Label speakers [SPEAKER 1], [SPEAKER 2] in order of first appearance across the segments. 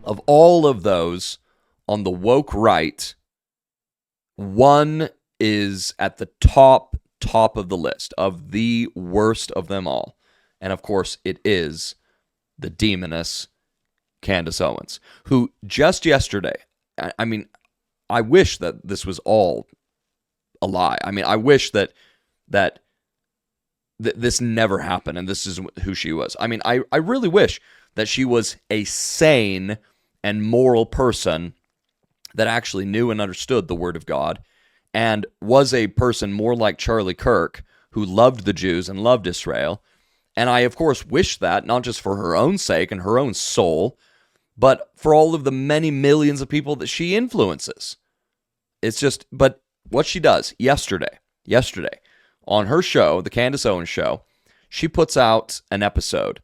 [SPEAKER 1] Of all of those on the woke right, one is at the top of the list of the worst of them all. And of course, it is the demoness Candace Owens, who just yesterday, I mean, I wish that this was all a lie. I mean, I wish that this never happened and this is who she was. I mean, I really wish that she was a sane and moral person that actually knew and understood the Word of God and was a person more like Charlie Kirk, who loved the Jews and loved Israel. And I, of course, wish that, not just for her own sake and her own soul, but for all of the many millions of people that she influences. It's just, but what she does yesterday, on her show, the Candace Owens Show, she puts out an episode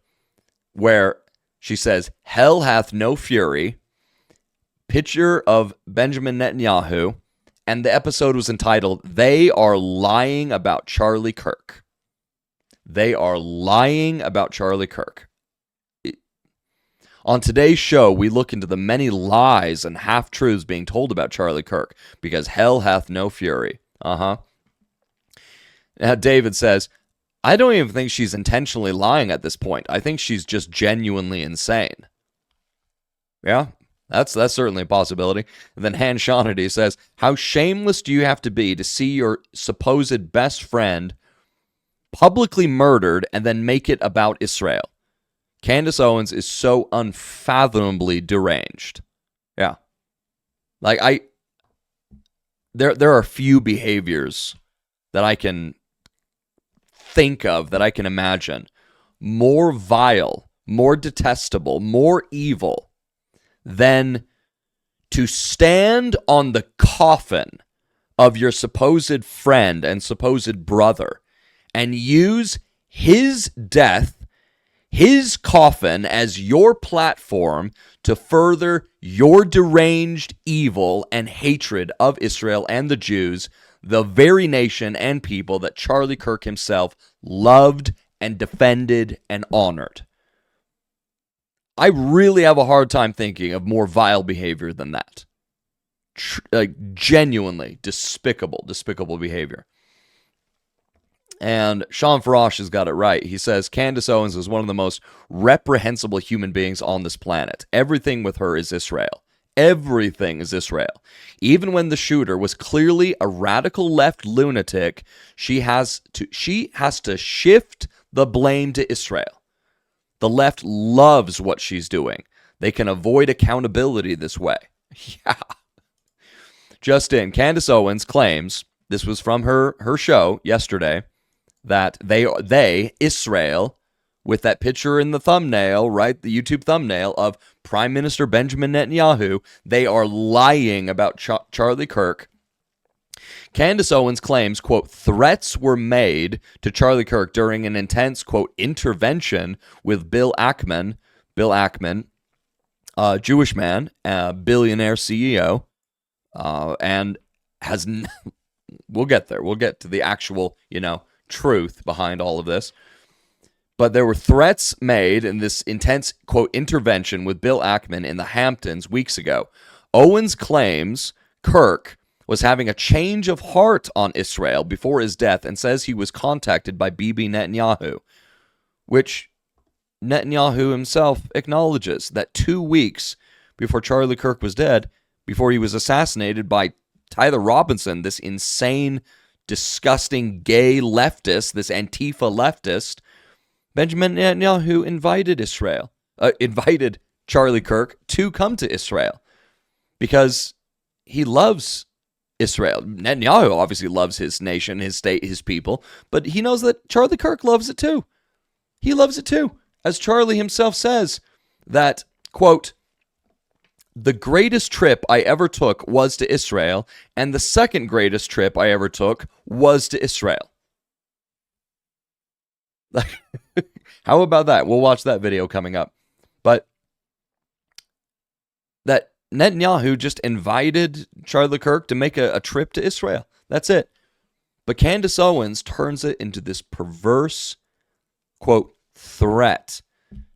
[SPEAKER 1] where she says, "Hell hath no fury," picture of Benjamin Netanyahu, and the episode was entitled, "They Are Lying About Charlie Kirk." They are lying about Charlie Kirk. On today's show, we look into the many lies and half-truths being told about Charlie Kirk, because hell hath no fury. Now, David says, "I don't even think she's intentionally lying at this point. I think she's just genuinely insane." Yeah, that's certainly a possibility. And then Han Shawnedy says, "How shameless do you have to be to see your supposed best friend publicly murdered and then make it about Israel? Candace Owens is so unfathomably deranged." Yeah. Like, there are few behaviors that I can think of, that I can imagine, more vile, more detestable, more evil than to stand on the coffin of your supposed friend and supposed brother and use his death, his coffin, as your platform to further your deranged evil and hatred of Israel and the Jews, the very nation and people that Charlie Kirk himself loved and defended and honored. I really have a hard time thinking of more vile behavior than that. Genuinely despicable behavior. And Sean Farash has got it right. He says, "Candace Owens is one of the most reprehensible human beings on this planet. Everything with her is Israel. Everything is Israel. Even when the shooter was clearly a radical left lunatic, she has to shift the blame to Israel. The left loves what she's doing. They can avoid accountability this way." Yeah. Just in, Candace Owens claims, this was from her show yesterday, that they, Israel, with that picture in the thumbnail, right, the YouTube thumbnail of Prime Minister Benjamin Netanyahu, they are lying about Charlie Kirk. Candace Owens claims, quote, "threats were made to Charlie Kirk during an intense, quote, intervention with Bill Ackman, Jewish man, billionaire CEO, and has, we'll get there. We'll get to the actual, truth behind all of this. But there were threats made in this intense, quote, intervention with Bill Ackman in the Hamptons weeks ago. Owens claims Kirk was having a change of heart on Israel before his death and says he was contacted by Bibi Netanyahu, which Netanyahu himself acknowledges that 2 weeks before Charlie Kirk was dead, before he was assassinated by Tyler Robinson, this insane, disgusting gay leftist, this Antifa leftist, Benjamin Netanyahu invited Charlie Kirk to come to Israel because he loves Israel. Netanyahu obviously loves his nation, his state, his people, but he knows that Charlie Kirk loves it too. He loves it too. As Charlie himself says, that, quote, "The greatest trip I ever took was to Israel, and the second greatest trip I ever took was to Israel." How about that? We'll watch that video coming up. But that Netanyahu just invited Charlie Kirk to make a trip to Israel. That's it. But Candace Owens turns it into this perverse, quote, threat.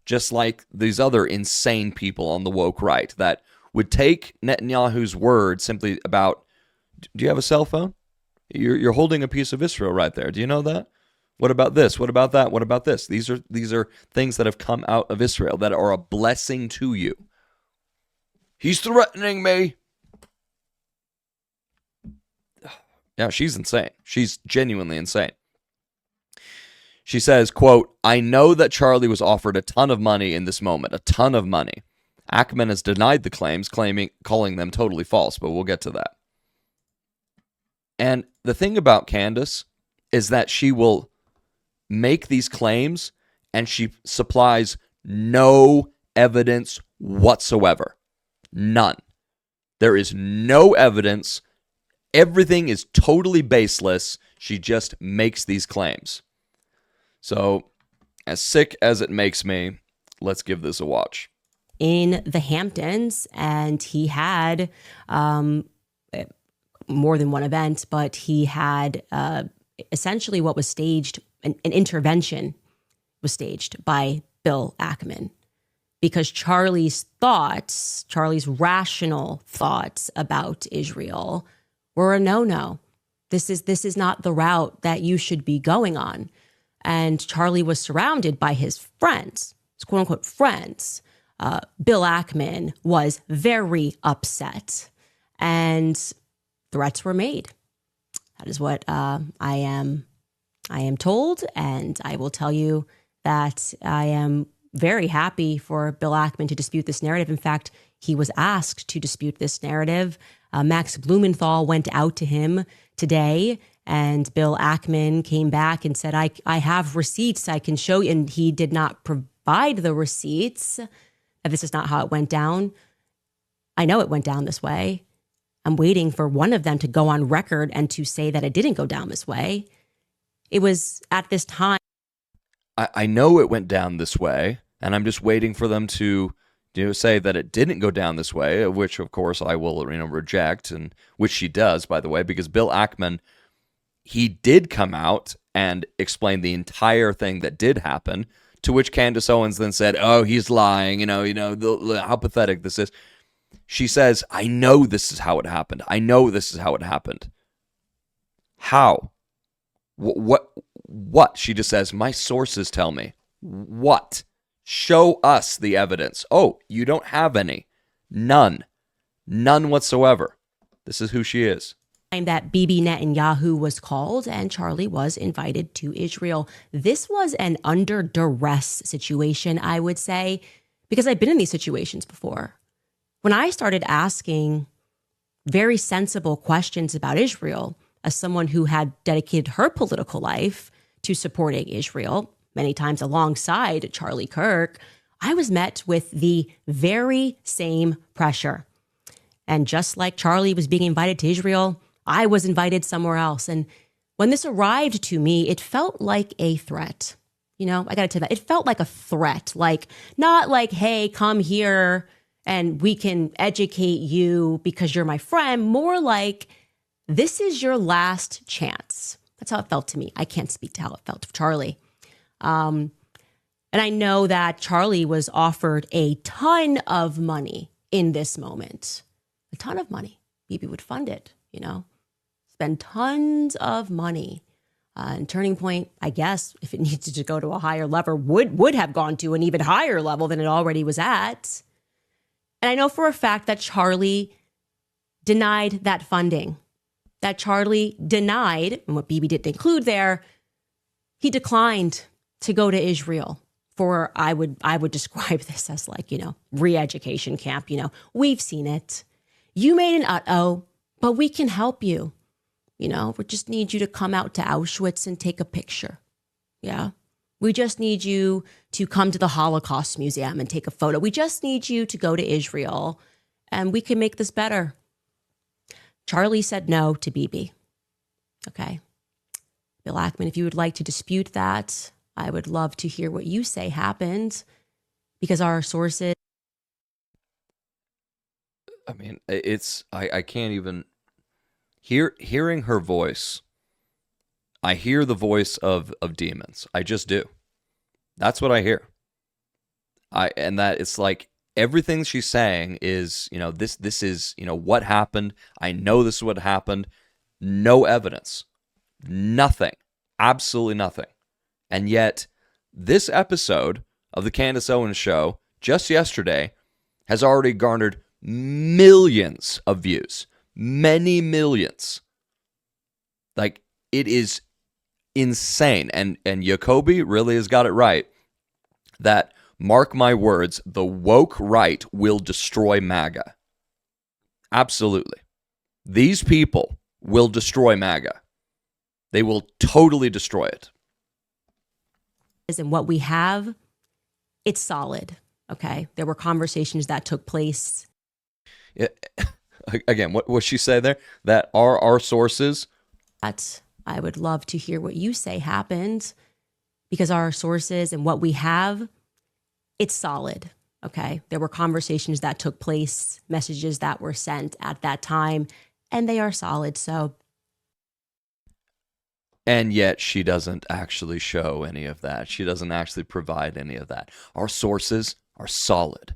[SPEAKER 1] just like these other insane people on the woke right that would take Netanyahu's word simply about, do you have a cell phone? You're holding a piece of Israel right there. Do you know that? What about this? What about that? What about this? These are things that have come out of Israel that are a blessing to you. He's threatening me. Yeah, she's insane. She's genuinely insane. She says, quote, I know that Charlie was offered a ton of money in this moment, a ton of money. Ackman has denied the claims, calling them totally false, but we'll get to that. And the thing about Candace is that she will make these claims and she supplies no evidence whatsoever. None. There is no evidence. Everything is totally baseless. She just makes these claims. So, as sick as it makes me, let's give this a watch.
[SPEAKER 2] In the Hamptons, and he had more than one event, but he had essentially what was staged, an intervention was staged by Bill Ackman, because Charlie's rational thoughts about Israel were a no-no. This is not the route that you should be going on. And Charlie was surrounded by his friends, his quote-unquote friends. Bill Ackman was very upset, and threats were made. That is what I am told, and I will tell you that I am very happy for Bill Ackman to dispute this narrative. In fact, he was asked to dispute this narrative. Max Blumenthal went out to him today, and Bill Ackman came back and said, I have receipts I can show you. And he did not provide the receipts. This is not how it went down. I know it went down this way. I'm waiting for one of them to go on record and to say that it didn't go down this way. It was at this time.
[SPEAKER 1] I know it went down this way, and I'm just waiting for them to say that it didn't go down this way, which, of course, I will reject, and which she does, by the way, because Bill Ackman, he did come out and explain the entire thing that did happen, to which Candace Owens then said, oh, he's lying, how pathetic this is. She says, I know this is how it happened. I know this is how it happened. How? What? She just says, my sources tell me. What? Show us the evidence. Oh, you don't have any. None. None whatsoever. This is who she is.
[SPEAKER 2] That Bibi Netanyahu was called and Charlie was invited to Israel. This was an under duress situation, I would say, because I've been in these situations before. When I started asking very sensible questions about Israel, as someone who had dedicated her political life to supporting Israel, many times alongside Charlie Kirk, I was met with the very same pressure. And just like Charlie was being invited to Israel, I was invited somewhere else. And when this arrived to me, it felt like a threat. I got to tell you that. It felt like a threat, not like, hey, come here and we can educate you because you're my friend. More like, this is your last chance. That's how it felt to me. I can't speak to how it felt to Charlie. And I know that Charlie was offered a ton of money in this moment. A ton of money. Bibi would fund it, spend tons of money. And Turning Point, I guess, if it needed to go to a higher level, would have gone to an even higher level than it already was at. And I know for a fact that Charlie denied that funding. That Charlie denied, and what Bibi didn't include there, he declined to go to Israel for, I would describe this as re-education camp. We've seen it. You made an uh-oh, but we can help you. We just need you to come out to Auschwitz and take a picture. Yeah. We just need you to come to the Holocaust Museum and take a photo. We just need you to go to Israel and we can make this better. Charlie said no to Bibi. Okay. Bill Ackman, if you would like to dispute that, I would love to hear what you say happened, because our sources.
[SPEAKER 1] I mean, I can't even hearing her voice. I hear the voice of demons. I just do. That's what I hear. And that it's like everything she's saying is, this is, what happened. I know this is what happened. No evidence. Nothing. Absolutely nothing. And yet, this episode of the Candace Owens show just yesterday has already garnered millions of views. Many millions. Like, it is insane. And Jacoby really has got it right that, mark my words, the woke right will destroy MAGA. Absolutely. These people will destroy MAGA. They will totally destroy it.
[SPEAKER 2] And what we have, it's solid. Okay. There were conversations that took place.
[SPEAKER 1] Again, what she say there? That are our sources.
[SPEAKER 2] That I would love to hear what you say happened, because our sources and what we have, it's solid. Okay. There were conversations that took place, messages that were sent at that time, and they are solid. So.
[SPEAKER 1] And yet she doesn't actually show any of that. She doesn't actually provide any of that. Our sources are solid.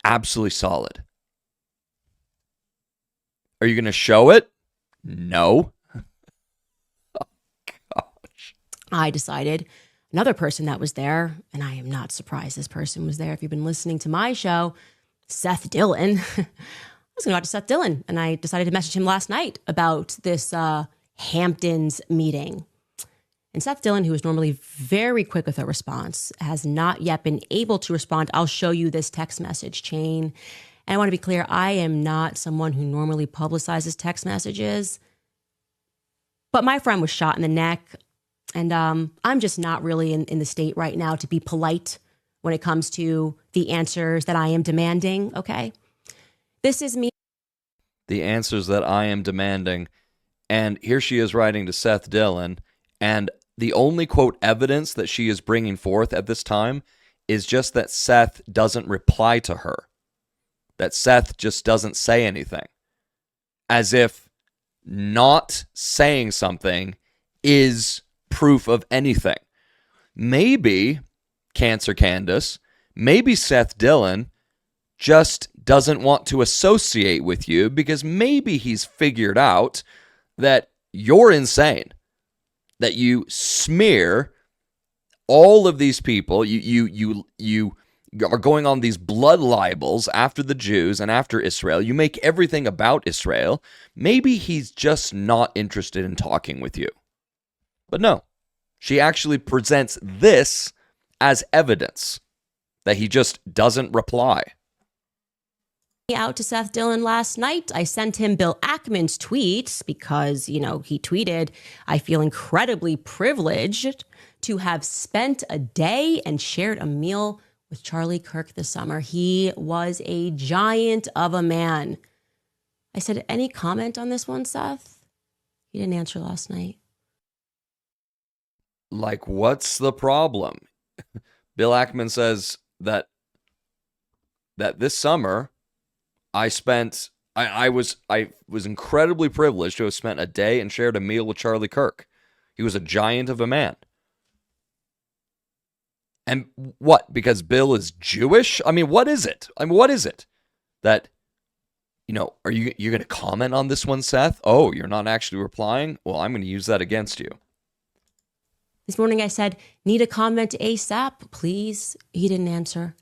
[SPEAKER 1] Absolutely solid. Are you going to show it? No. Oh, gosh.
[SPEAKER 2] I decided another person that was there, and I am not surprised this person was there. If you've been listening to my show, Seth Dillon. I was going to go out to Seth Dillon, and I decided to message him last night about this Hamptons meeting. And Seth Dillon, who is normally very quick with a response, has not yet been able to respond. I'll show you this text message chain. And I want to be clear, I am not someone who normally publicizes text messages. But my friend was shot in the neck. And I'm just not really in the state right now to be polite when it comes to the answers that I am demanding, okay? This is me.
[SPEAKER 1] The answers that I am demanding. And here she is writing to Seth Dillon, and the only, quote, evidence that she is bringing forth at this time is just that Seth doesn't reply to her, that Seth just doesn't say anything, as if not saying something is proof of anything. Maybe, Cancer Candace, maybe Seth Dillon just doesn't want to associate with you because maybe he's figured out that you're insane, that you smear all of these people, you are going on these blood libels after the Jews and after Israel. You make everything about Israel. Maybe he's just not interested in talking with you. But no, she actually presents this as evidence that he just doesn't reply.
[SPEAKER 2] Out to Seth Dillon last night. I sent him Bill Ackman's tweet because, he tweeted, I feel incredibly privileged to have spent a day and shared a meal with Charlie Kirk this summer. He was a giant of a man. I said, any comment on this one, Seth? He didn't answer last night.
[SPEAKER 1] Like, what's the problem? Bill Ackman says that this summer I was incredibly privileged to have spent a day and shared a meal with Charlie Kirk. He was a giant of a man. And what? Because Bill is Jewish? I mean, what is it? What is it? That, are you're going to comment on this one, Seth? Oh, you're not actually replying? Well, I'm going to use that against you.
[SPEAKER 2] This morning I said, need a comment ASAP, please. He didn't answer.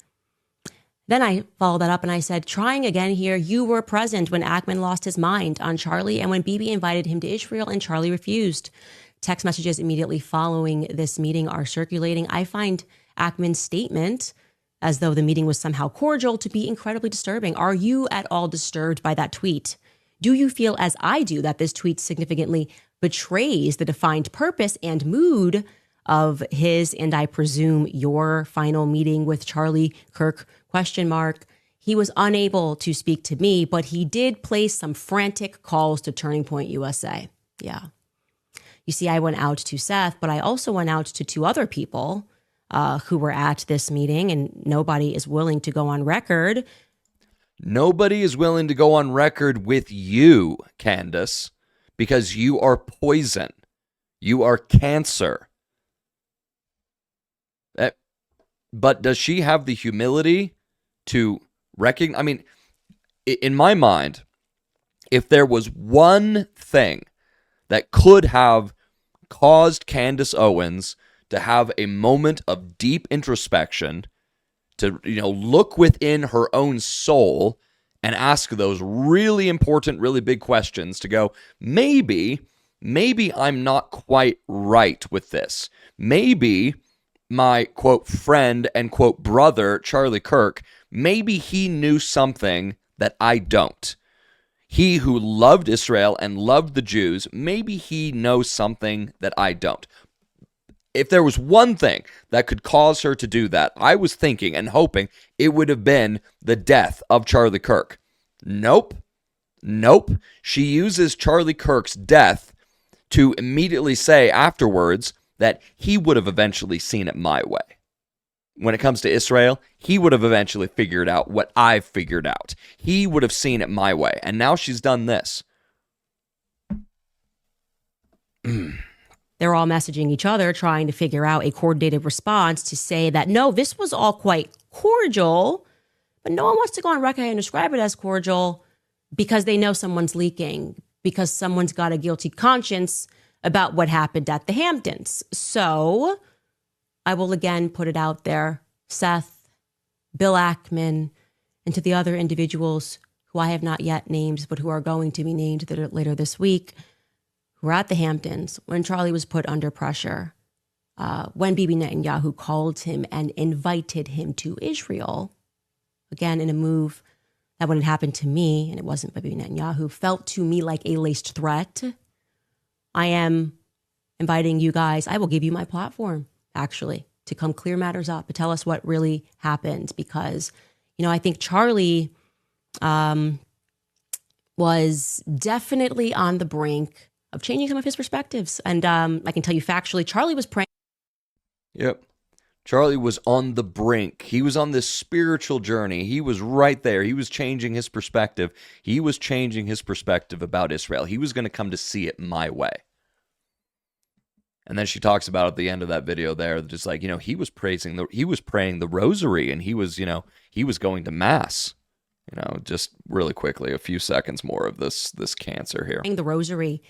[SPEAKER 2] Then I followed that up and I said, trying again here, you were present when Ackman lost his mind on Charlie and when Bibi invited him to Israel and Charlie refused. Text messages immediately following this meeting are circulating. I find Ackman's statement, as though the meeting was somehow cordial, to be incredibly disturbing. Are you at all disturbed by that tweet? Do you feel, as I do, that this tweet significantly betrays the defined purpose and mood of his, and I presume your, final meeting with Charlie Kirk? ? He was unable to speak to me, but he did place some frantic calls to Turning Point USA. Yeah. You see, I went out to Seth, but I also went out to two other people who were at this meeting, and nobody is willing to go on record.
[SPEAKER 1] Nobody is willing to go on record with you, Candace, because you are poison. You are cancer. But does she have the humility to recognize? I mean, in my mind, if there was one thing that could have caused Candace Owens to have a moment of deep introspection, to look within her own soul and ask those really important, really big questions, to go, maybe I'm not quite right with this. Maybe my, quote, friend and, quote, brother, Charlie Kirk, maybe he knew something that I don't. He who loved Israel and loved the Jews, maybe he knows something that I don't. If there was one thing that could cause her to do that, I was thinking and hoping it would have been the death of Charlie Kirk. Nope. She uses Charlie Kirk's death to immediately say afterwards that he would have eventually seen it my way. When it comes to Israel, he would have eventually figured out what I've figured out. He would have seen it my way. And now she's done this.
[SPEAKER 2] They're all messaging each other, trying to figure out a coordinated response to say that, no, this was all quite cordial, but no one wants to go on record and describe it as cordial because they know someone's leaking, because someone's got a guilty conscience about what happened at the Hamptons. So I will again put it out there, Seth, Bill Ackman, and to the other individuals who I have not yet named, but who are going to be named later this week, who were at the Hamptons when Charlie was put under pressure, when Bibi Netanyahu called him and invited him to Israel, again, in a move that when it happened to me, and it wasn't Bibi Netanyahu, felt to me like a laced threat. I am inviting you guys, I will give you my platform, actually, to come clear matters up, to tell us what really happened. Because, I think Charlie was definitely on the brink of changing some of his perspectives. And I can tell you factually, Charlie was praying.
[SPEAKER 1] Yep. Charlie was on the brink. He was on this spiritual journey. He was right there. He was changing his perspective. He was changing his perspective about Israel. He was going to come to see it my way. And then she talks about at the end of that video there, just like, he was praying the rosary, and he was going to mass. Just really quickly, a few seconds more of this cancer here.
[SPEAKER 2] The rosary.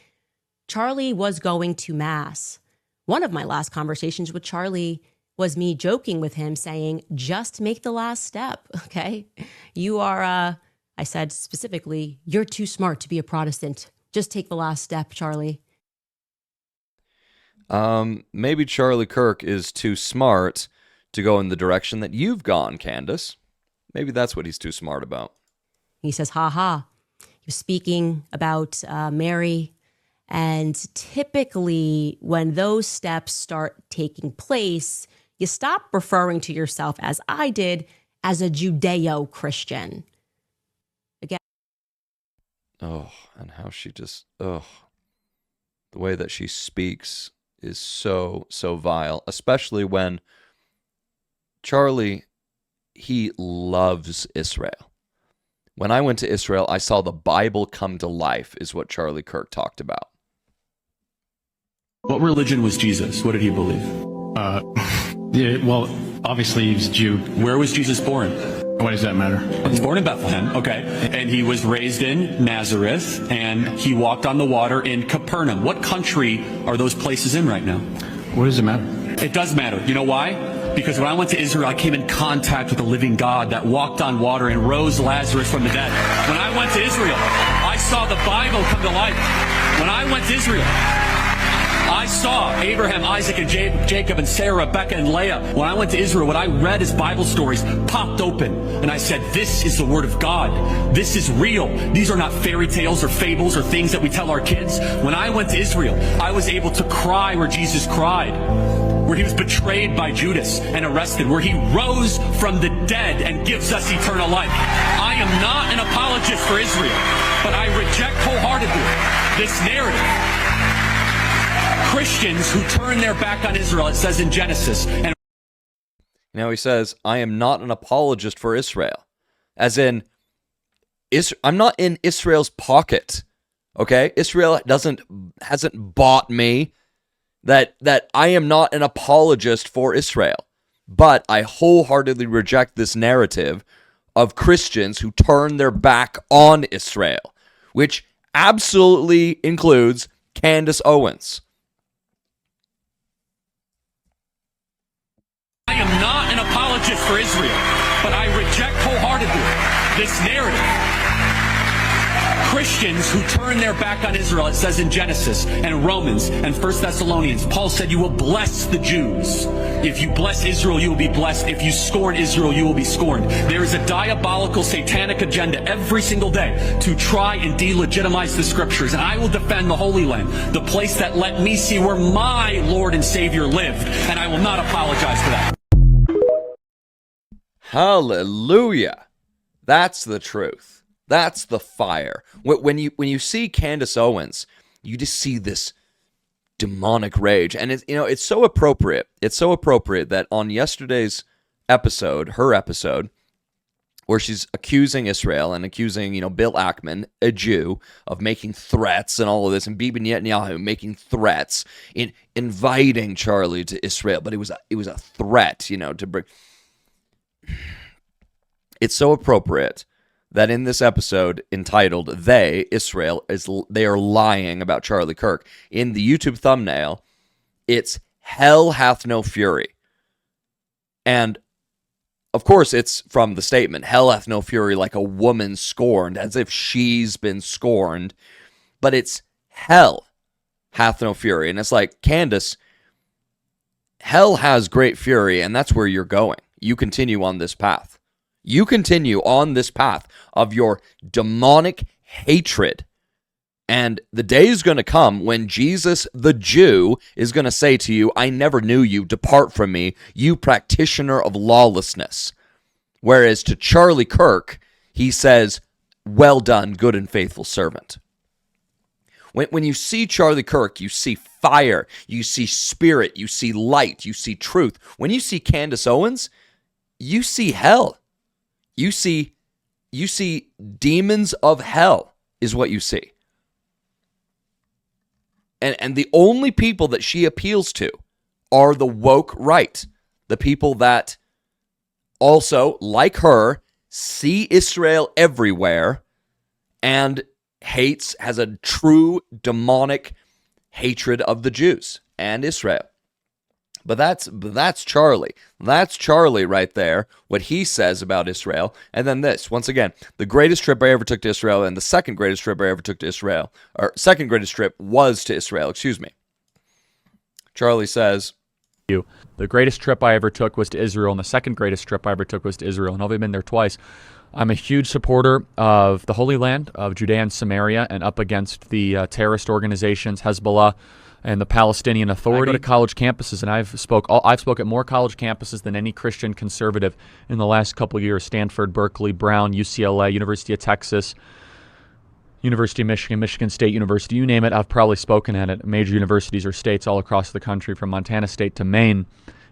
[SPEAKER 2] Charlie was going to mass. One of my last conversations with Charlie was me joking with him saying, just make the last step, okay? You are, I said specifically, you're too smart to be a Protestant. Just take the last step, Charlie.
[SPEAKER 1] Maybe Charlie Kirk is too smart to go in the direction that you've gone, Candace. Maybe that's what he's too smart about.
[SPEAKER 2] He says, ha ha. He was speaking about Mary. And typically when those steps start taking place, you stop referring to yourself, as I did, as a Judeo-Christian. Again.
[SPEAKER 1] Oh, and how she just, the way that she speaks is so vile, especially when Charlie, he loves Israel. When I went to Israel, I saw the Bible come to life, is what Charlie Kirk talked about.
[SPEAKER 3] What religion was Jesus? What did he believe?
[SPEAKER 4] Well, obviously he was a Jew.
[SPEAKER 3] Where was Jesus born?
[SPEAKER 4] Why does that matter?
[SPEAKER 3] He was born in Bethlehem, okay. And he was raised in Nazareth, and he walked on the water in Capernaum. What country are those places in right now?
[SPEAKER 4] What does it matter?
[SPEAKER 3] It does matter. You know why? Because when I went to Israel, I came in contact with the living God that walked on water and rose Lazarus from the dead. When I went to Israel, I saw the Bible come to life. When I went to Israel, I saw Abraham, Isaac, and Jacob, and Sarah, Rebecca, and Leah. When I went to Israel, what I read as Bible stories popped open. And I said, this is the Word of God. This is real. These are not fairy tales or fables or things that we tell our kids. When I went to Israel, I was able to cry where Jesus cried, where he was betrayed by Judas and arrested, where he rose from the dead and gives us eternal life. I am not an apologist for Israel, but I reject wholeheartedly this narrative. Christians who turn their back on Israel, it says in Genesis. And
[SPEAKER 1] now he says, I am not an apologist for Israel. As in, I'm not in Israel's pocket. Okay? Israel hasn't bought me. That I am not an apologist for Israel. But I wholeheartedly reject this narrative of Christians who turn their back on Israel, which absolutely includes Candace Owens.
[SPEAKER 3] I am not an apologist for Israel, but I reject wholeheartedly this narrative. Christians who turn their back on Israel, it says in Genesis and Romans and 1 Thessalonians, Paul said you will bless the Jews. If you bless Israel, you will be blessed. If you scorn Israel, you will be scorned. There is a diabolical satanic agenda every single day to try and delegitimize the scriptures. And I will defend the Holy Land, the place that let me see where my Lord and Savior lived. And I will not apologize for that.
[SPEAKER 1] Hallelujah. That's the truth. That's the fire. When you see Candace Owens, you just see this demonic rage, and it's so appropriate. It's so appropriate that on yesterday's episode, her episode, where she's accusing Israel and accusing Bill Ackman, a Jew, of making threats and all of this, and Bibi Netanyahu making threats in inviting Charlie to Israel, but it was a threat, to bring. It's so appropriate that in this episode entitled Israel they are lying about Charlie Kirk, in the YouTube thumbnail, it's hell hath no fury. And of course it's from the statement, hell hath no fury like a woman scorned, as if she's been scorned. But it's hell hath no fury. And it's like, Candace, hell has great fury, and that's where you're going. You continue on this path. You continue on this path of your demonic hatred. And the day is going to come when Jesus, the Jew, is going to say to you, I never knew you. Depart from me, you practitioner of lawlessness. Whereas to Charlie Kirk, he says, well done, good and faithful servant. When you see Charlie Kirk, you see fire, you see spirit, you see light, you see truth. When you see Candace Owens, you see hell. You see demons of hell is what you see. And the only people that she appeals to are the woke right. The people that also, like her, see Israel everywhere and has a true demonic hatred of the Jews and Israel. But that's Charlie. That's Charlie right there, what he says about Israel. And then this, once again, the greatest trip I ever took to Israel, and the second greatest trip I ever took to Israel, or second greatest trip was to Israel, excuse me. Charlie says,
[SPEAKER 5] the greatest trip I ever took was to Israel, and the second greatest trip I ever took was to Israel, and I've been there twice. I'm a huge supporter of the Holy Land, of Judea and Samaria, and up against the terrorist organizations, Hezbollah, and the Palestinian Authority. I go to college campuses, and I've spoke at more college campuses than any Christian conservative in the last couple of years. Stanford, Berkeley, Brown, UCLA, University of Texas, University of Michigan, Michigan State University, you name it, I've probably spoken at major universities or states all across the country, from Montana State to Maine.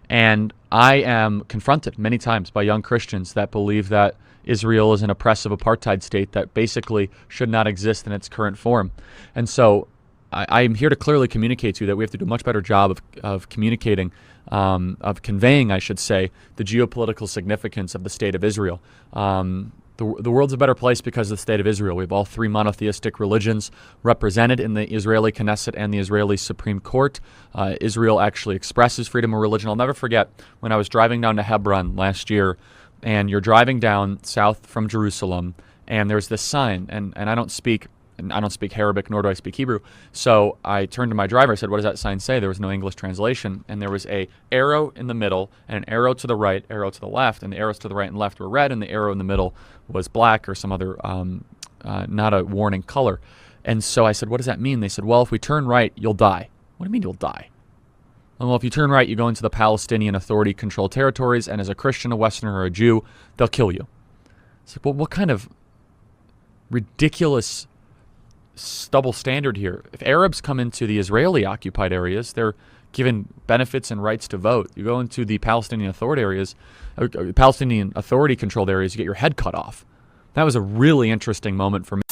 [SPEAKER 5] And I am confronted many times by young Christians that believe that Israel is an oppressive apartheid state that basically should not exist in its current form. And so I'm here to clearly communicate to you that we have to do a much better job of communicating, of conveying, I should say, the geopolitical significance of the state of Israel. The world's a better place because of the state of Israel. We have all three monotheistic religions represented in the Israeli Knesset and the Israeli Supreme Court. Israel actually expresses freedom of religion. I'll never forget when I was driving down to Hebron last year, and you're driving down south from Jerusalem, and there's this sign, and I don't speak Arabic, nor do I speak Hebrew. So I turned to my driver. I said, what does that sign say? There was no English translation. And there was a arrow in the middle and an arrow to the right, arrow to the left. And the arrows to the right and left were red, and the arrow in the middle was black or some other, not a warning color. And so I said, what does that mean? They said, well, if we turn right, you'll die. What do you mean you'll die? Well, if you turn right, you go into the Palestinian Authority-controlled territories, and as a Christian, a Westerner, or a Jew, they'll kill you. It's like, well, what kind of ridiculous double standard here? If Arabs come into the Israeli-occupied areas, they're given benefits and rights to vote. You go into the Palestinian Authority areas, Palestinian Authority-controlled areas, you get your head cut off. That was a really interesting moment for me.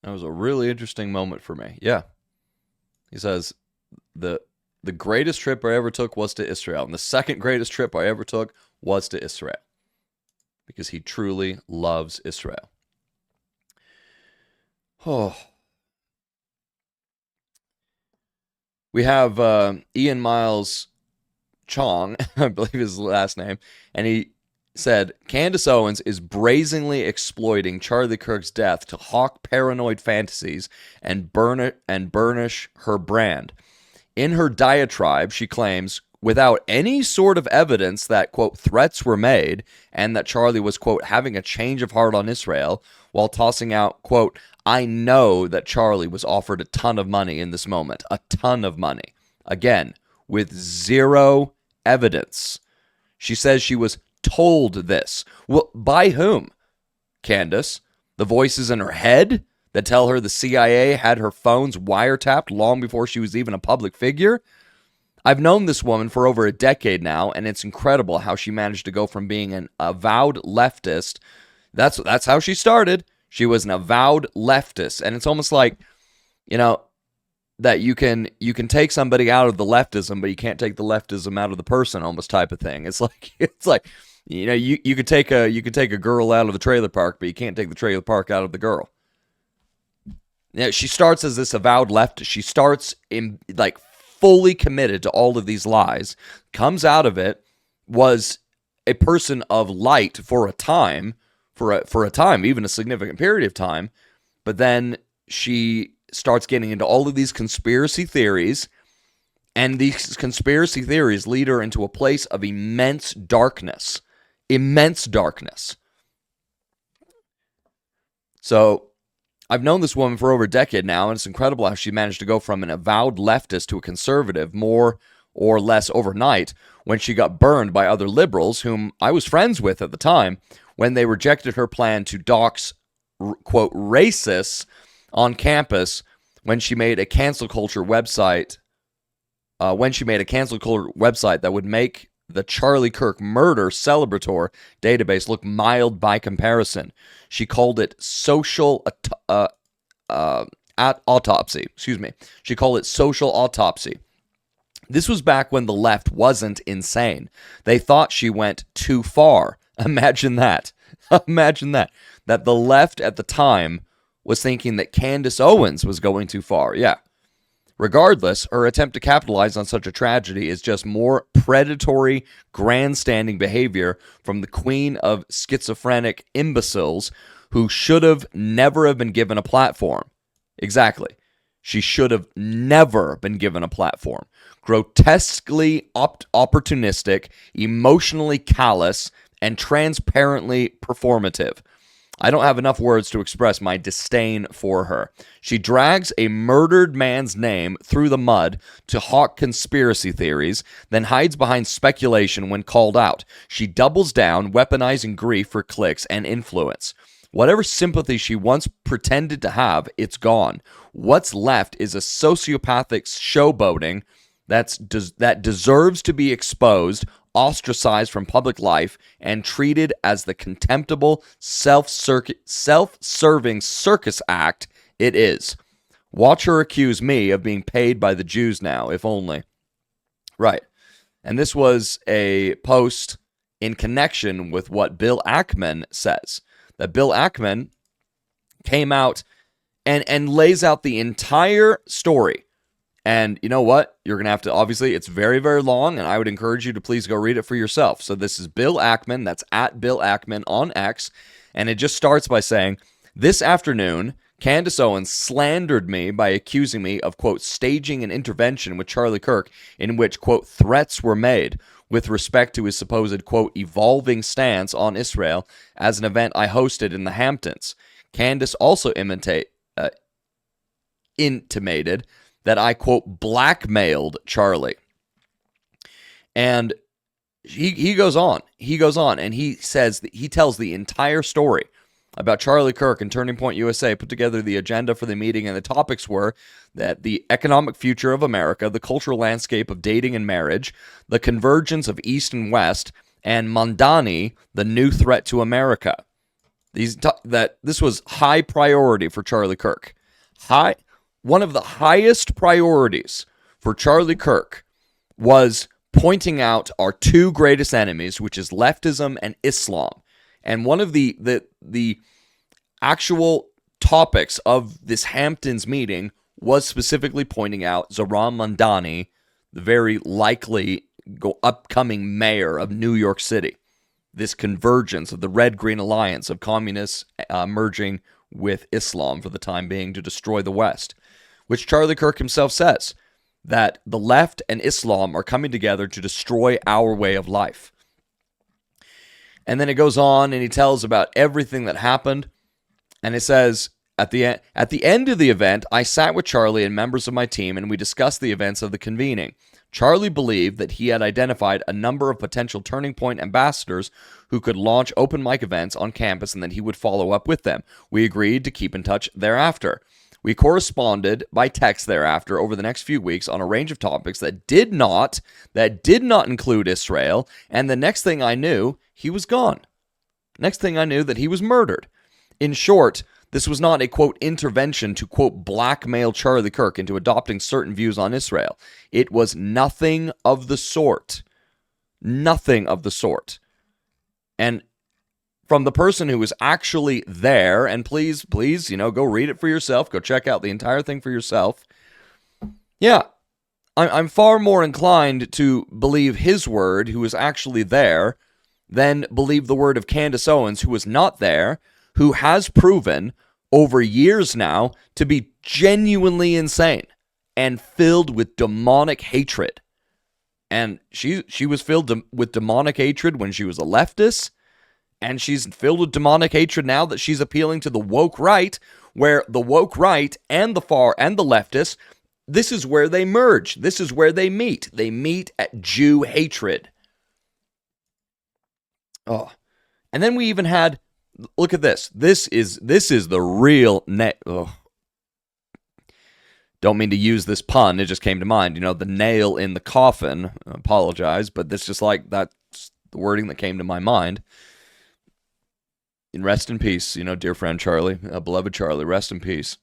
[SPEAKER 1] That was a really interesting moment for me. Yeah. He says the the greatest trip I ever took was to Israel. And the second greatest trip I ever took was to Israel. Because he truly loves Israel. Oh. We have Ian Miles Chong, I believe is his last name, and he said, Candace Owens is brazenly exploiting Charlie Kirk's death to hawk paranoid fantasies and burnish her brand. In her diatribe, she claims, without any sort of evidence that, quote, threats were made and that Charlie was, quote, having a change of heart on Israel, while tossing out, quote, I know that Charlie was offered a ton of money in this moment, a ton of money. Again, with zero evidence. She says she was told this. Well, by whom? Candace? The voices in her head that tell her the CIA had her phones wiretapped long before she was even a public figure? I've known this woman for over a decade now, and it's incredible how she managed to go from being an avowed leftist. That's how she started. She was an avowed leftist, and it's almost like, you know, that you can take somebody out of the leftism, but you can't take the leftism out of the person, almost type of thing. It's like you know, you could take a girl out of the trailer park, but you can't take the trailer park out of the girl. Yeah, she starts as this avowed leftist. She starts in like fully committed to all of these lies. Comes out of it, was a person of light for a time. For a time, even a significant period of time, but then she starts getting into all of these conspiracy theories, and these conspiracy theories lead her into a place of immense darkness. Immense darkness. So, I've known this woman for over a decade now, and it's incredible how she managed to go from an avowed leftist to a conservative more or less overnight when she got burned by other liberals whom I was friends with at the time, when they rejected her plan to dox, quote, racists on campus when she made a cancel culture website. That would make the Charlie Kirk murder celebrator database look mild by comparison. She called it social autopsy. Excuse me. She called it social autopsy. This was back when the left wasn't insane. They thought she went too far. Imagine that. Imagine that. That the left at the time was thinking that Candace Owens was going too far. Yeah. Regardless, her attempt to capitalize on such a tragedy is just more predatory, grandstanding behavior from the queen of schizophrenic imbeciles who should have never have been given a platform. Exactly. She should have never been given a platform. Grotesquely opportunistic, emotionally callous, and transparently performative. I don't have enough words to express my disdain for her. She drags a murdered man's name through the mud to hawk conspiracy theories, then hides behind speculation when called out. She doubles down, weaponizing grief for clicks and influence. Whatever sympathy she once pretended to have, it's gone. What's left is a sociopathic showboating that deserves to be exposed, ostracized from public life, and treated as the contemptible, self-serving circus act it is. Watch her accuse me of being paid by the Jews now, if only. Right. And this was a post in connection with what Bill Ackman says. That Bill Ackman came out and lays out the entire story. And you know what? You're going to have to, obviously, it's very, very long, and I would encourage you to please go read it for yourself. So this is Bill Ackman, that's at Bill Ackman on X, and it just starts by saying, this afternoon, Candace Owens slandered me by accusing me of, quote, staging an intervention with Charlie Kirk in which, quote, threats were made with respect to his supposed, quote, evolving stance on Israel as an event I hosted in the Hamptons. Candace also intimated that I, quote, blackmailed Charlie. And he goes on, and he says, that he tells the entire story about Charlie Kirk and Turning Point USA, put together the agenda for the meeting, and the topics were that the economic future of America, the cultural landscape of dating and marriage, the convergence of East and West, and Mondani, the new threat to America. That this was high priority for Charlie Kirk. One of the highest priorities for Charlie Kirk was pointing out our two greatest enemies, which is leftism and Islam. And one of the actual topics of this Hamptons meeting was specifically pointing out Zohran Mamdani, the very likely upcoming mayor of New York City. This convergence of the Red-Green Alliance of communists merging with Islam for the time being to destroy the West, which Charlie Kirk himself says that the left and Islam are coming together to destroy our way of life. And then it goes on and he tells about everything that happened. And it says, at the end of the event, I sat with Charlie and members of my team and we discussed the events of the convening. Charlie believed that he had identified a number of potential Turning Point ambassadors who could launch open mic events on campus and that he would follow up with them. We agreed to keep in touch thereafter. We corresponded by text thereafter over the next few weeks on a range of topics that did not include Israel, and the next thing I knew, he was gone. Next thing I knew, that he was murdered. In short, this was not a, quote, intervention to, quote, blackmail Charlie Kirk into adopting certain views on Israel. It was nothing of the sort. Nothing of the sort. And from the person who was actually there, and please, go read it for yourself. Go check out the entire thing for yourself. Yeah, I'm far more inclined to believe his word, who was actually there, than believe the word of Candace Owens, who was not there, who has proven over years now to be genuinely insane and filled with demonic hatred. And she was filled with demonic hatred when she was a leftist, and she's filled with demonic hatred now that she's appealing to the woke right, where the woke right and the far and the leftists, this is where they merge. This is where they meet. They meet at Jew hatred. Oh, and then we even had, look at this. This is the real Don't mean to use this pun. It just came to mind. The nail in the coffin. I apologize, but this just that's the wording that came to my mind. And rest in peace, dear friend Charlie, beloved Charlie, rest in peace.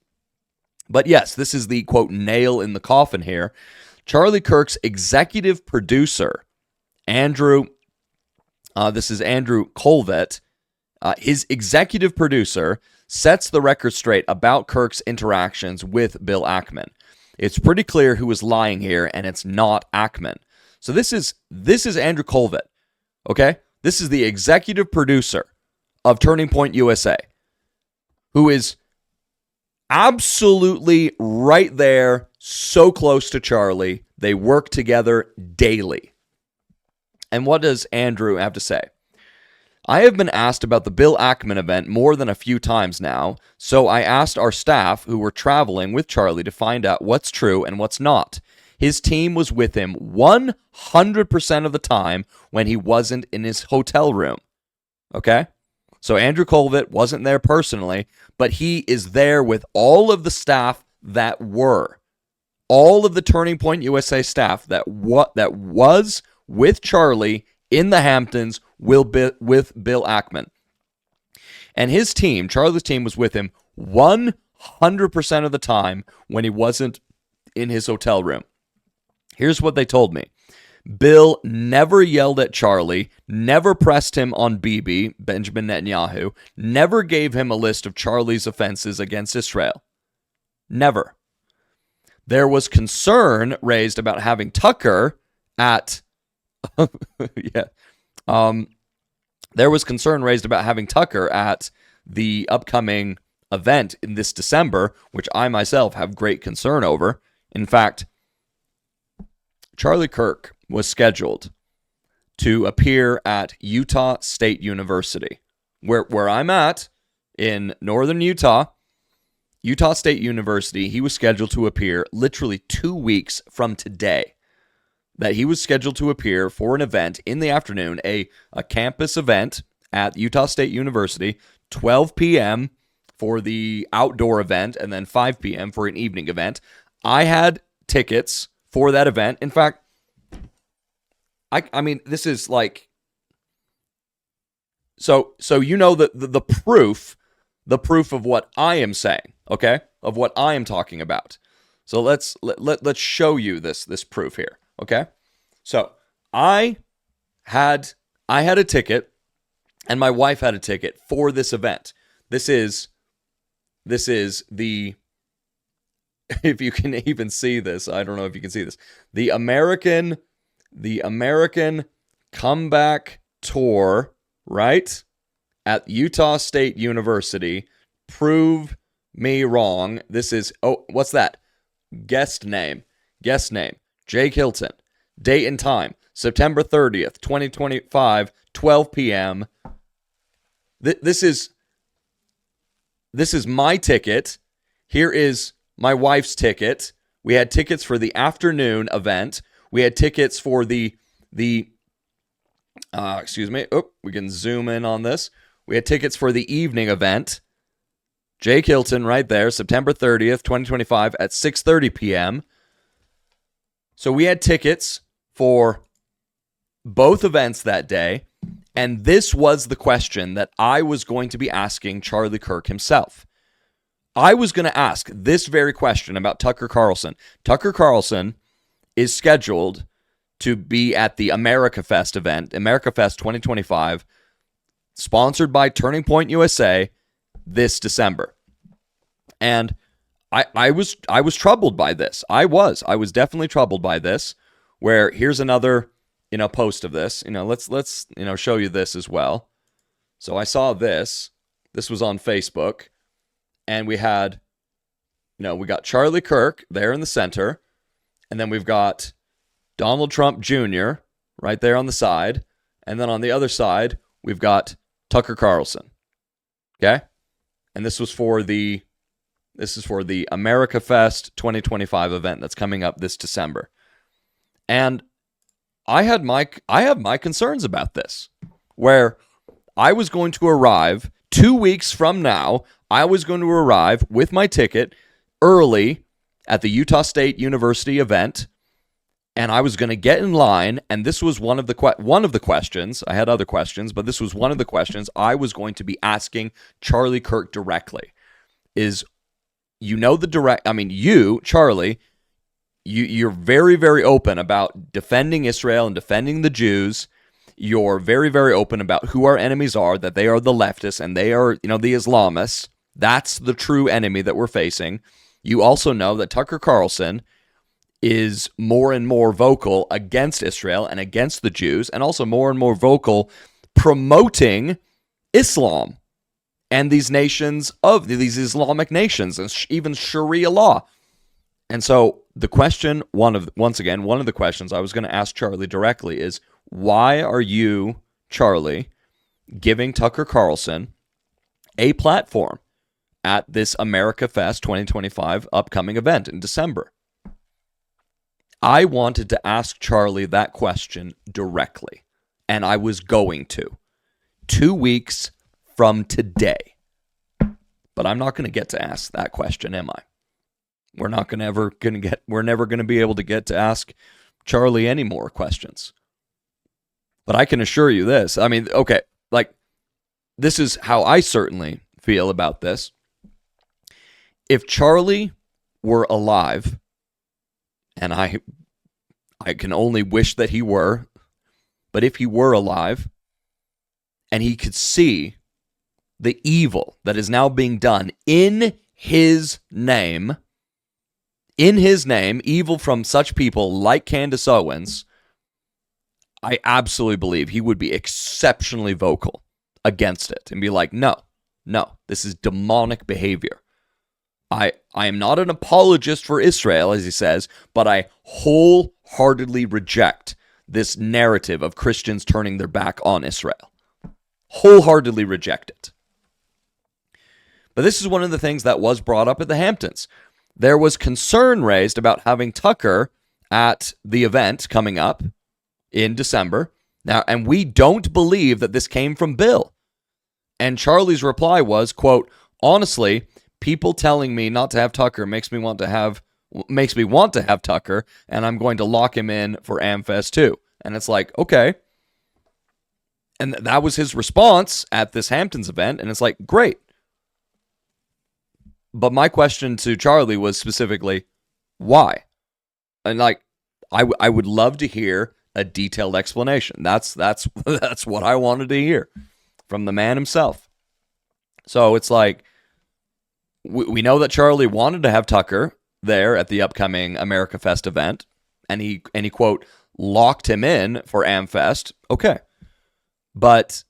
[SPEAKER 1] But yes, this is the, quote, nail in the coffin here. Charlie Kirk's executive producer, Andrew, this is Andrew Colvett, his executive producer sets the record straight about Kirk's interactions with Bill Ackman. It's pretty clear who is lying here, and it's not Ackman. So this is Andrew Colvett, okay? This is the executive producer of Turning Point USA, who is absolutely right there, so close to Charlie. They work together daily. And what does Andrew have to say? I have been asked about the Bill Ackman event more than a few times now, so I asked our staff who were traveling with Charlie to find out what's true and what's not. His team was with him 100% of the time when he wasn't in his hotel room. Okay? So Andrew Colvett wasn't there personally, but he is there with all of the staff that were. All of the Turning Point USA staff that was with Charlie in the Hamptons with Bill Ackman. And his team, Charlie's team, was with him 100% of the time when he wasn't in his hotel room. Here's what they told me. Bill never yelled at Charlie, never pressed him on Bibi, Benjamin Netanyahu, never gave him a list of Charlie's offenses against Israel. Never. There was concern raised about having Tucker at... there was concern raised about having Tucker at the upcoming event in this December, which I myself have great concern over. In fact, Charlie Kirk was scheduled to appear at Utah State University, where I'm at in northern Utah. Utah State University, he was scheduled to appear literally 2 weeks from today. That he was scheduled to appear for an event in the afternoon, a campus event at Utah State University, 12 p.m. for the outdoor event, and then 5 p.m. for an evening event. I had tickets for that event. In fact, I mean, this is like, so the proof of what I am saying, okay, of what I am talking about. So let's show you this proof here, okay. So I had a ticket, and my wife had a ticket for this event. This is the, if you can even see this, I don't know if you can see this, the American Comeback Tour, right? At Utah State University. Prove me wrong. This is, what's that? Guest name. Jake Hilton. Date and time. September 30th, 2025, 12 p.m. This is my ticket. Here is my wife's ticket. We had tickets for the afternoon event. We had tickets for the excuse me. Oh, we can zoom in on this. We had tickets for the evening event. Jake Hilton right there, September 30th, 2025 at 6:30 p.m. So we had tickets for both events that day, and this was the question that I was going to be asking Charlie Kirk himself. I was going to ask this very question about Tucker Carlson. Tucker Carlson is scheduled to be at the America Fest event, America Fest 2025, sponsored by Turning Point USA this December. And I was troubled by this. I was definitely troubled by this, where here's another, post of this. Let's show you this as well. So I saw this. This was on Facebook, and we had, we got Charlie Kirk there in the center, and then we've got Donald Trump Jr. right there on the side, and then on the other side we've got Tucker Carlson. Okay? And this is for the America Fest 2025 event that's coming up this December. And I have my concerns about this, where I was going to arrive 2 weeks from now. I was going to arrive with my ticket early at the Utah State University event, and I was going to get in line, and this was one of the questions. I had other questions, but this was one of the questions I was going to be asking Charlie Kirk directly. Is, Charlie, you're very, very open about defending Israel and defending the Jews. You're very, very open about who our enemies are, that they are the leftists and they are, the Islamists. That's the true enemy that we're facing. You also know that Tucker Carlson is more and more vocal against Israel and against the Jews, and also more and more vocal promoting Islam and these Islamic nations, and even Sharia law. And so the question, one of the questions I was going to ask Charlie directly is, why are you, Charlie, giving Tucker Carlson a platform at this America Fest 2025 upcoming event in December? I wanted to ask Charlie that question directly, and I was going to. 2 weeks from today. But I'm not going to get to ask that question, am I? We're never going to be able to get to ask Charlie any more questions. But I can assure you this. This is how I certainly feel about this. If Charlie were alive, and I can only wish that he were, but if he were alive and he could see the evil that is now being done in his name, evil from such people like Candace Owens, I absolutely believe he would be exceptionally vocal against it and be like, no, this is demonic behavior. I am not an apologist for Israel, as he says, but I wholeheartedly reject this narrative of Christians turning their back on Israel. Wholeheartedly reject it. But this is one of the things that was brought up at the Hamptons. There was concern raised about having Tucker at the event coming up in December. Now, and we don't believe that this came from Bill. And Charlie's reply was, quote, honestly, people telling me not to have Tucker makes me want to have Tucker, and I'm going to lock him in for AmFest too. And it's like, okay. And that was his response at this Hamptons event, and it's like, great. But my question to Charlie was specifically, why? And I would love to hear a detailed explanation. That's what I wanted to hear from the man himself. So it's like, we know that Charlie wanted to have Tucker there at the upcoming America Fest event, and he quote locked him in for AmFest. Okay, but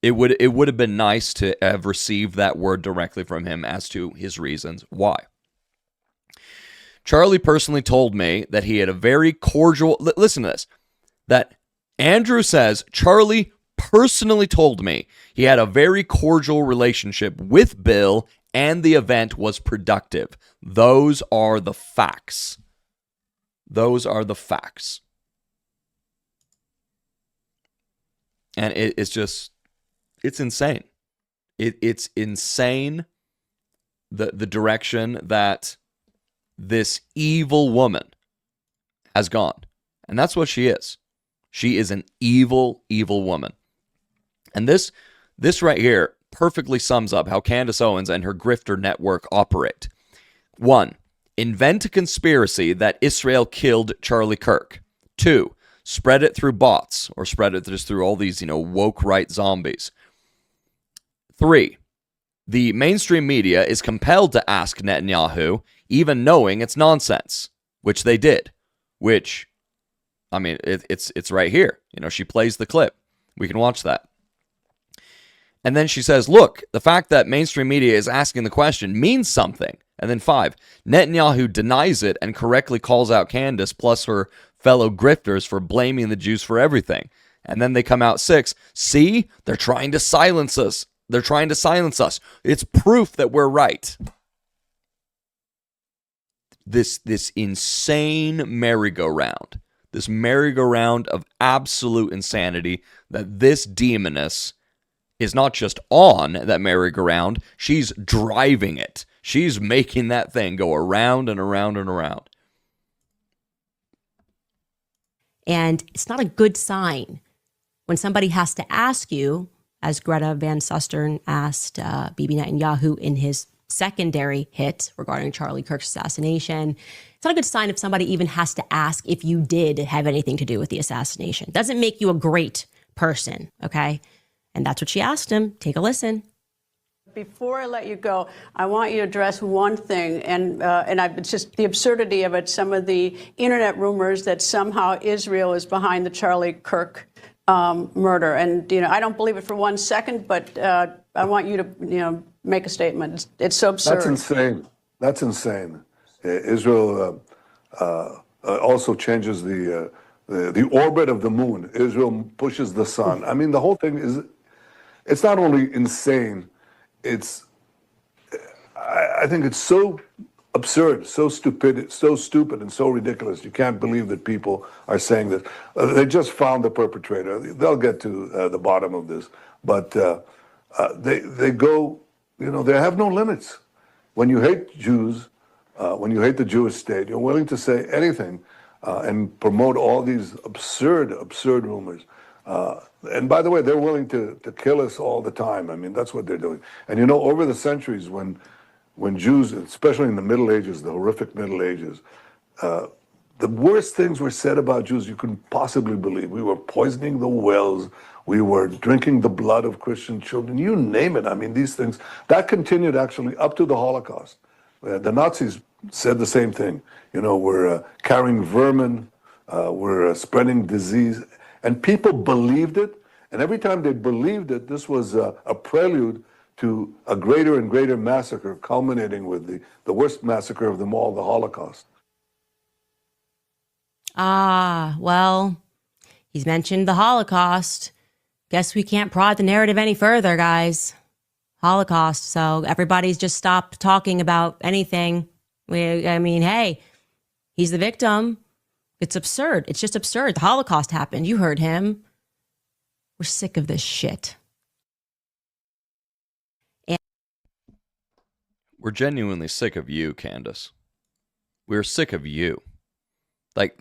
[SPEAKER 1] it would have been nice to have received that word directly from him as to his reasons why. Charlie personally told me that he had a very cordial. Listen to this. That Andrew says Charlie personally told me he had a very cordial relationship with Bill and the event was productive. Those are the facts. Those are the facts. And it's just, it's insane. It's insane the direction that this evil woman has gone. And that's what she is. She is an evil, evil woman. And this right here perfectly sums up how Candace Owens and her grifter network operate. 1. Invent a conspiracy that Israel killed Charlie Kirk. 2. Spread it through bots, or spread it just through all these, woke right zombies. 3. The mainstream media is compelled to ask Netanyahu, even knowing it's nonsense, which they did. Which, I mean, it's right here. She plays the clip. We can watch that. And then she says, look, the fact that mainstream media is asking the question means something. And then 5, Netanyahu denies it and correctly calls out Candace plus her fellow grifters for blaming the Jews for everything. And then they come out 6, see, they're trying to silence us. They're trying to silence us. It's proof that we're right. This insane merry-go-round. This merry-go-round of absolute insanity that this demoness is not just on that merry-go-round, she's driving it. She's making that thing go around and around and around.
[SPEAKER 2] And it's not a good sign when somebody has to ask you, as Greta Van Susteren asked Bibi Netanyahu in his secondary hit regarding Charlie Kirk's assassination. It's not a good sign if somebody even has to ask if you did have anything to do with the assassination. Doesn't make you a great person, okay? And that's what she asked him. Take a listen.
[SPEAKER 6] Before I let you go, I want you to address one thing, and it's just the absurdity of it. Some of the internet rumors that somehow Israel is behind the Charlie Kirk murder, and I don't believe it for 1 second. But I want you to make a statement. It's so absurd.
[SPEAKER 7] That's insane. That's insane. Israel also changes the orbit of the moon. Israel pushes the sun. I mean, the whole thing is. It's not only insane. I think it's so absurd, so stupid, and so ridiculous. You can't believe that people are saying that. They just found the perpetrator. They'll get to the bottom of this. But they go, they have no limits. When you hate Jews, when you hate the Jewish state, you're willing to say anything and promote all these absurd rumors. And by the way, they're willing to kill us all the time. I mean, that's what they're doing. And over the centuries, when Jews, especially in the Middle Ages, the horrific Middle Ages, the worst things were said about Jews you can possibly believe. We were poisoning the wells. We were drinking the blood of Christian children. You name it. I mean, these things, that continued actually up to the Holocaust. The Nazis said the same thing. We're carrying vermin. We're spreading disease. And people believed it, and every time they believed it, this was a prelude to a greater and greater massacre, culminating with the worst massacre of them all, the Holocaust.
[SPEAKER 2] Well, he's mentioned the Holocaust. Guess we can't prod the narrative any further, guys. Holocaust, so everybody's just stopped talking about anything. Hey, he's the victim. It's absurd. It's just absurd. The Holocaust happened. You heard him. We're sick of this shit.
[SPEAKER 1] We're genuinely sick of you, Candace. We're sick of you. Like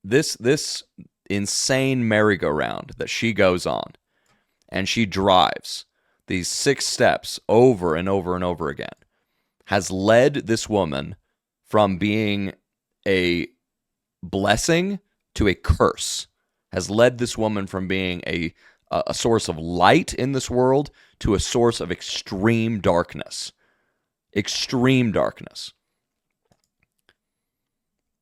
[SPEAKER 1] this insane merry-go-round that she goes on, and she drives these 6 steps over and over and over again, has led this woman from being a blessing to a curse, has led this woman from being a source of light in this world to a source of extreme darkness. Extreme darkness.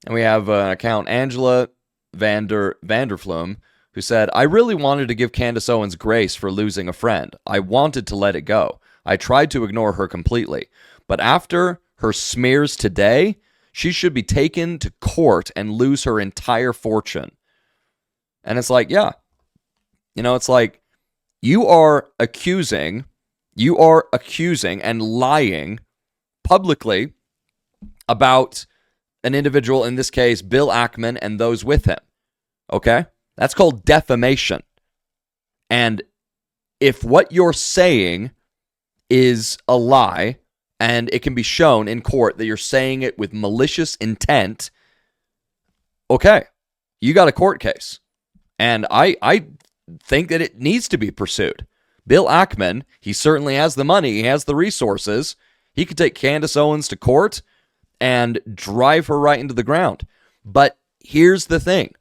[SPEAKER 1] And we have an account, Angela Vanderfloem, who said, I really wanted to give Candace Owens grace for losing a friend. I wanted to let it go. I tried to ignore her completely. But after her smears today, she should be taken to court and lose her entire fortune. And it's like, yeah. It's like you are accusing and lying publicly about an individual, in this case, Bill Ackman and those with him. Okay? That's called defamation. And if what you're saying is a lie, and it can be shown in court that you're saying it with malicious intent, okay, you got a court case. And I think that it needs to be pursued. Bill Ackman, he certainly has the money, he has the resources. He could take Candace Owens to court and drive her right into the ground. But here's the thing.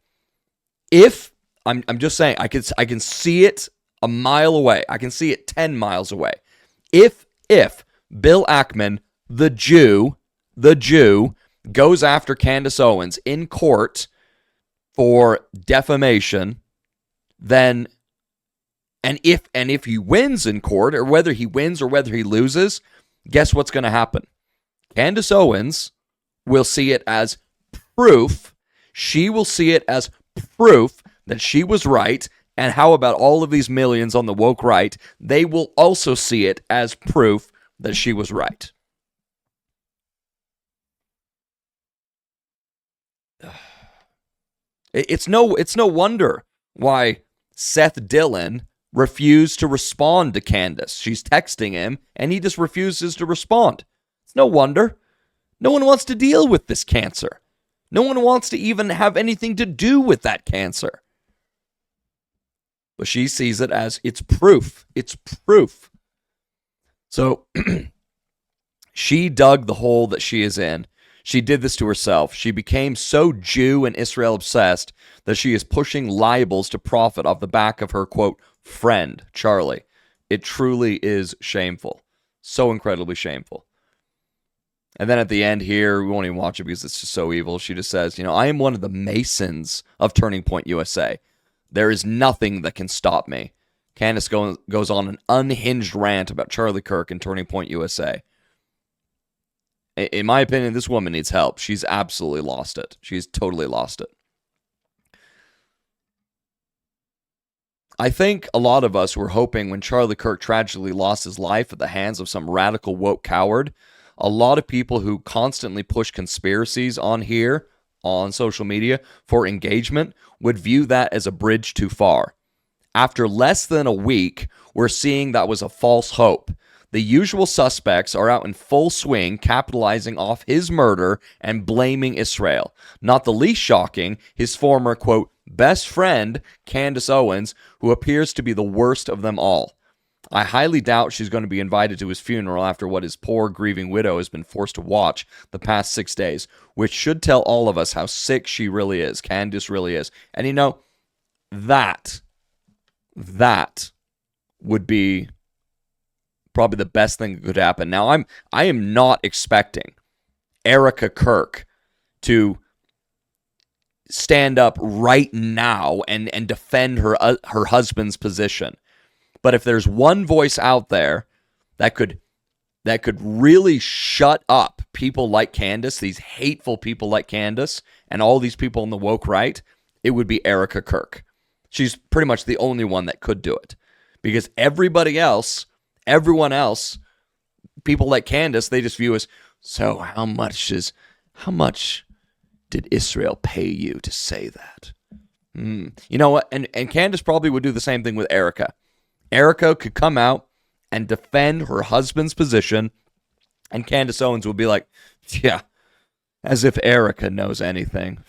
[SPEAKER 1] If, I'm just saying, I can see it a mile away. I can see it 10 miles away. If Bill Ackman, the Jew, goes after Candace Owens in court for defamation, then, and if he wins in court, or whether he wins or whether he loses, guess what's going to happen? Candace Owens will see it as proof. She will see it as proof that she was right. And how about all of these millions on the woke right? They will also see it as proof that she was right. It's no wonder why Seth Dillon refused to respond to Candace. She's texting him, and he just refuses to respond. It's no wonder. No one wants to deal with this cancer. No one wants to even have anything to do with that cancer. But she sees it as it's proof. It's proof. So she dug the hole that she is in. She did this to herself. She became so Jew and Israel obsessed that she is pushing libels to profit off the back of her, quote, friend, Charlie. It truly is shameful. So incredibly shameful. And then at the end here, we won't even watch it because it's just so evil. She just says, I am one of the Masons of Turning Point USA. There is nothing that can stop me. Candace goes on an unhinged rant about Charlie Kirk and Turning Point USA. In my opinion, this woman needs help. She's absolutely lost it. She's totally lost it. I think a lot of us were hoping when Charlie Kirk tragically lost his life at the hands of some radical woke coward, a lot of people who constantly push conspiracies on here, on social media, for engagement would view that as a bridge too far. After less than a week, we're seeing that was a false hope. The usual suspects are out in full swing, capitalizing off his murder and blaming Israel. Not the least shocking, his former, quote, best friend, Candace Owens, who appears to be the worst of them all. I highly doubt she's going to be invited to his funeral after what his poor grieving widow has been forced to watch the past 6 days, which should tell all of us how sick she really is, Candace really is. And that would be probably the best thing that could happen. Now, I am not expecting Erica Kirk to stand up right now and defend her husband's position. But if there's one voice out there that could really shut up people like Candace, these hateful people like Candace, and all these people on the woke right, it would be Erica Kirk. She's pretty much the only one that could do it. Because everyone else, people like Candace, they just view as, so how much did Israel pay you to say that? You know what? And Candace probably would do the same thing with Erica. Erica could come out and defend her husband's position, and Candace Owens would be like, yeah, as if Erica knows anything.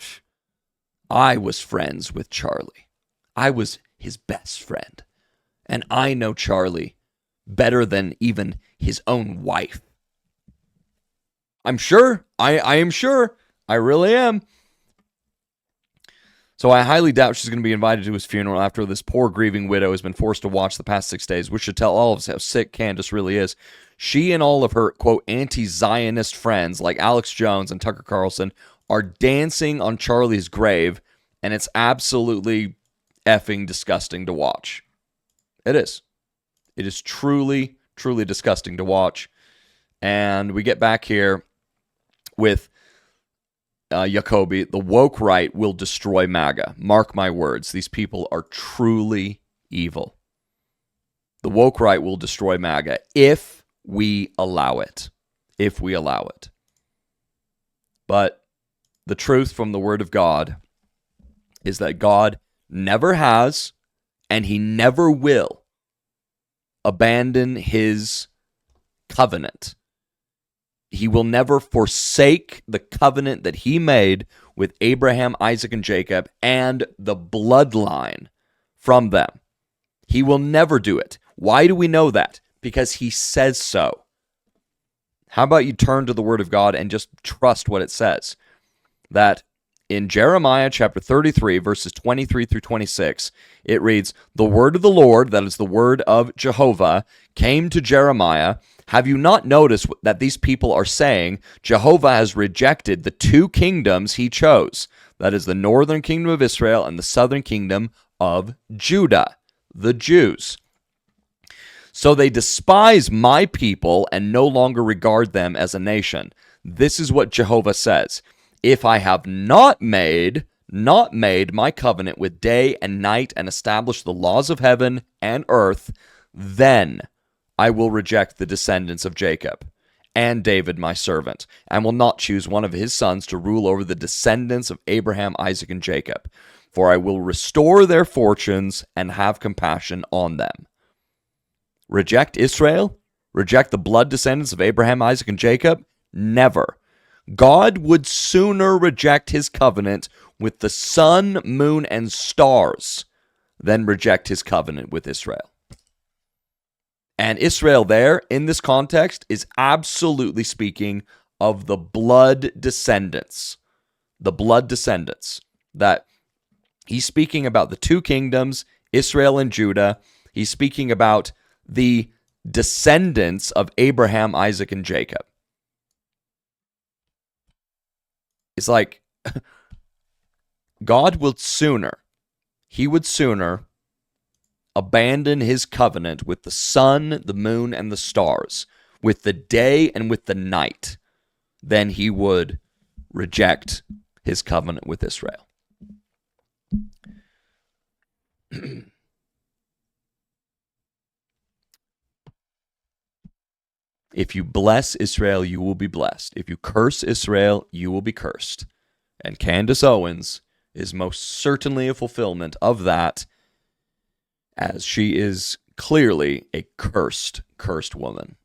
[SPEAKER 1] I was friends with Charlie. I was his best friend. And I know Charlie better than even his own wife. I'm sure, I am sure I really am. So I highly doubt she's going to be invited to his funeral after this poor grieving widow has been forced to watch the past 6 days, which should tell all of us how sick Candace really is. She and all of her, quote, anti-Zionist friends like Alex Jones and Tucker Carlson are dancing on Charlie's grave, and it's absolutely effing disgusting to watch. It is. It is truly, truly disgusting to watch. And we get back here with Jacoby. The woke right will destroy MAGA. Mark my words. These people are truly evil. The woke right will destroy MAGA if we allow it. If we allow it. But the truth from the Word of God is that God never has, and he never will, abandon his covenant. He will never forsake the covenant that he made with Abraham, Isaac, and Jacob, and the bloodline from them. He will never do it. Why do we know that? Because he says so. How about you turn to the Word of God and just trust what it says? That in Jeremiah chapter 33, verses 23 through 26, it reads, "The word of the Lord," that is the word of Jehovah, "came to Jeremiah. Have you not noticed that these people are saying, Jehovah has rejected the two kingdoms he chose, that is the northern kingdom of Israel and the southern kingdom of Judah," the Jews. "So they despise my people and no longer regard them as a nation. This is what Jehovah says. If I have not made my covenant with day and night and established the laws of heaven and earth, then I will reject the descendants of Jacob and David my servant, and will not choose one of his sons to rule over the descendants of Abraham, Isaac, and Jacob. For I will restore their fortunes and have compassion on them." Reject Israel? Reject the blood descendants of Abraham, Isaac, and Jacob? Never. God would sooner reject his covenant with the sun, moon, and stars than reject his covenant with Israel. And Israel there, in this context, is absolutely speaking of the blood descendants. The blood descendants. That he's speaking about the two kingdoms, Israel and Judah. He's speaking about the descendants of Abraham, Isaac, and Jacob. It's like God would sooner abandon his covenant with the sun, the moon, and the stars, with the day and with the night, than he would reject his covenant with Israel. If you bless Israel, you will be blessed. If you curse Israel, you will be cursed. And Candace Owens is most certainly a fulfillment of that, as she is clearly a cursed woman.